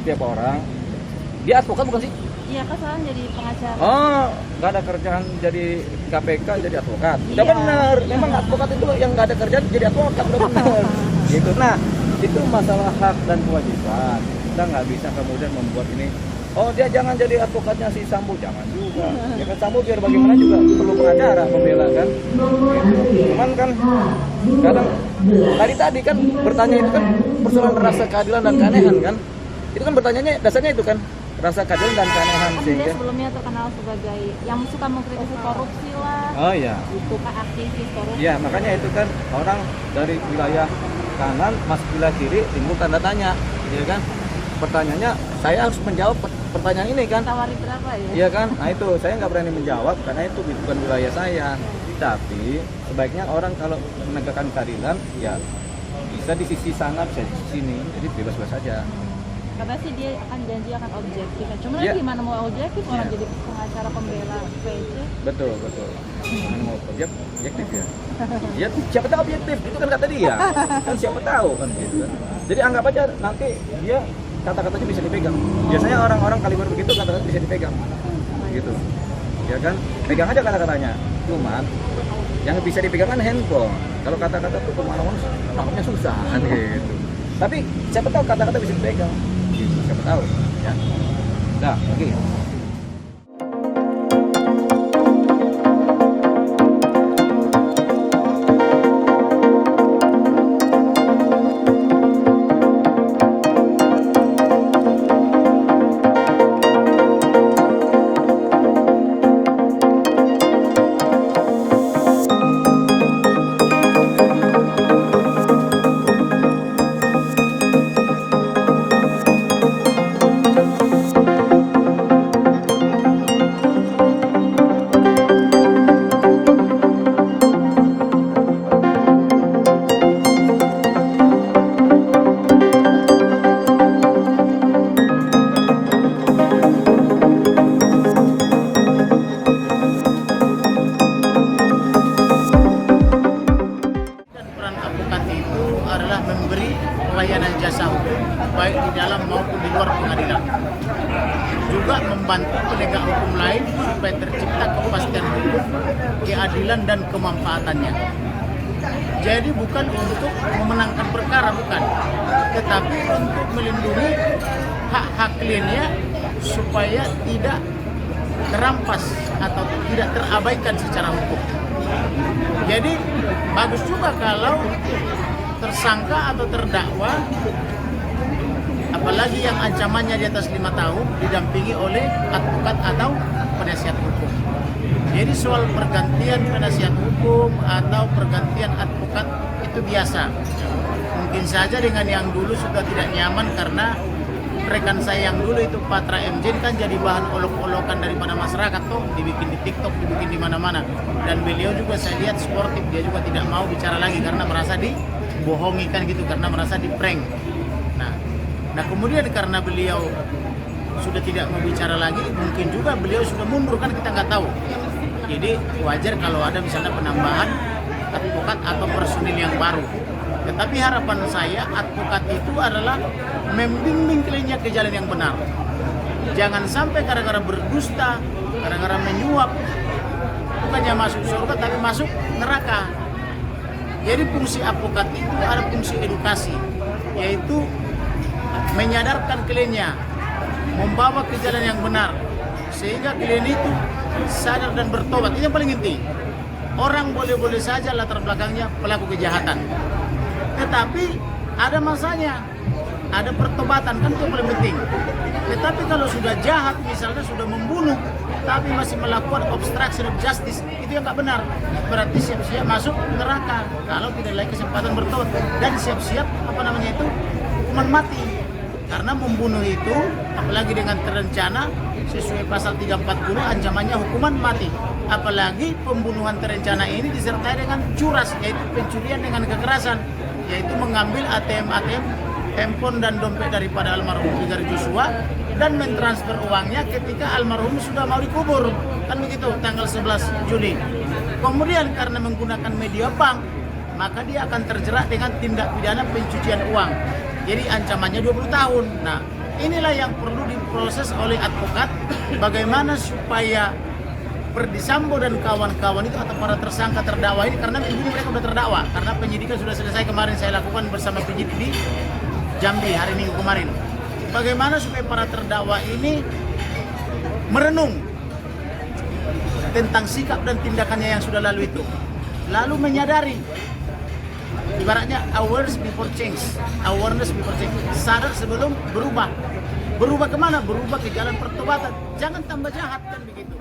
setiap orang. Dia advokat bukan sih? Iya, kan sekarang jadi pengacara. Oh, nggak ada kerjaan jadi KPK jadi advokat. Udah Iya. bener. Memang advokat itu yang nggak ada kerjaan jadi advokat, udah bener. Gitu. Nah, itu masalah hak dan kewajiban. Kita nggak bisa kemudian membuat ini. Oh, dia jangan jadi advokatnya si Sambo, jangan juga. Ya kan Sambo biar bagaimana juga perlu pengacara membela kan. Gitu. Cuman kan kadang tadi kan bertanya itu kan persoalan rasa keadilan dan keanehan kan. Itu kan bertanyanya dasarnya itu kan rasa keadilan dan keanehan Kan dia sehingga. sebelumnya terkenal sebagai yang suka mengkritisi korupsi lah. Oh iya. Itu kan aktivis korupsi. Ya makanya itu kan orang dari wilayah kanan masuk wilayah kiri timbul tanda tanya, ya kan? Pertanyaannya saya harus menjawab pertanyaan ini kan? Tawari berapa ya? Iya kan? Nah itu saya nggak berani menjawab karena itu bukan wilayah saya. Tapi sebaiknya orang kalau menegakkan keadilan ya bisa di sisi sana bisa di sisi sini, jadi bebas-bebas saja. Karena sih dia akan janji akan objektif. Cuma Iya. gimana mau objektif orang Iya. jadi pengacara pembela PC? Betul. Yang mau objektif ya. Ya siapa tahu objektif, itu kan kata dia. Kan siapa tahu kan gitu kan. Jadi anggap aja nanti dia kata-katanya bisa dipegang. Biasanya orang-orang kaliber begitu kata-kata bisa dipegang. Gitu. Ya kan? Pegang aja kata-katanya. Cuman yang bisa dipegang kan handphone. Kalau kata-kata tuh kemana-mana nangkapnya susah gitu. Tapi siapa tahu kata-kata bisa dipegang. Gitu, siapa tahu ya. Nah, oke. Dan peran advokat itu adalah memberi pelayanan jasa hukum baik di dalam maupun di luar pengadilan. Juga membantu penegak hukum lain supaya tercipta kepastian hukum, keadilan dan kemanfaatannya. Jadi bukan untuk memenangkan perkara, bukan, tetapi untuk melindungi hak-hak kliennya supaya tidak terampas atau tidak terabaikan secara hukum. Jadi bagus juga kalau tersangka atau terdakwa, apalagi yang ancamannya di atas 5 tahun, didampingi oleh advokat atau penasihat hukum. Jadi soal pergantian penasihat hukum atau pergantian advokat itu biasa. Mungkin saja dengan yang dulu sudah tidak nyaman karena rekan saya yang dulu itu Patra MJ kan jadi bahan olok-olokan daripada masyarakat tuh, dibikin di TikTok, dibikin di mana-mana. Dan beliau juga saya lihat sportif, dia juga tidak mau bicara lagi karena merasa dibohongi kan gitu, karena merasa di-prank. Nah kemudian karena beliau sudah tidak mau bicara lagi, mungkin juga beliau sudah mundur kan kita nggak tahu. Jadi wajar kalau ada misalnya penambahan advokat atau personil yang baru. Tetapi harapan saya advokat itu adalah membimbing kliennya ke jalan yang benar. Jangan sampai gara-gara berdusta, gara-gara menyuap, bukannya masuk surga tapi masuk neraka. Jadi fungsi advokat itu ada fungsi edukasi, yaitu menyadarkan kliennya, membawa ke jalan yang benar, sehingga klien itu sadar dan bertobat. Itu yang paling inti. Orang boleh-boleh saja latar belakangnya pelaku kejahatan, tetapi ada masanya, ada pertobatan, kan itu yang paling penting. Tetapi kalau sudah jahat, misalnya sudah membunuh, tapi masih melakukan obstruction of justice, itu yang nggak benar. Berarti siap-siap masuk neraka kalau tidak lagi kesempatan bertobat, dan siap-siap hukuman mati. Karena membunuh itu, apalagi dengan terencana, sesuai pasal 340 ancamannya hukuman mati. Apalagi pembunuhan terencana ini disertai dengan curas, yaitu pencurian dengan kekerasan, yaitu mengambil ATM, handphone dan dompet daripada almarhum Brigadir Joshua dan mentransfer uangnya ketika almarhum sudah mau dikubur, kan begitu, tanggal 11 Juli. Kemudian karena menggunakan media bank, maka dia akan terjerat dengan tindak pidana pencucian uang. Jadi ancamannya 20 tahun. Nah, inilah yang perlu diproses oleh advokat, bagaimana supaya Verdi Sambo dan kawan-kawan itu atau para tersangka terdakwa ini, karena ini mereka sudah terdakwa, karena penyidikan sudah selesai kemarin saya lakukan bersama penyidik di Jambi hari Minggu kemarin. Bagaimana supaya para terdakwa ini merenung tentang sikap dan tindakannya yang sudah lalu itu, lalu menyadari, ibaratnya awareness before change, sadar sebelum berubah. Berubah kemana? Berubah ke jalan pertobatan, jangan tambah jahat kan begitu.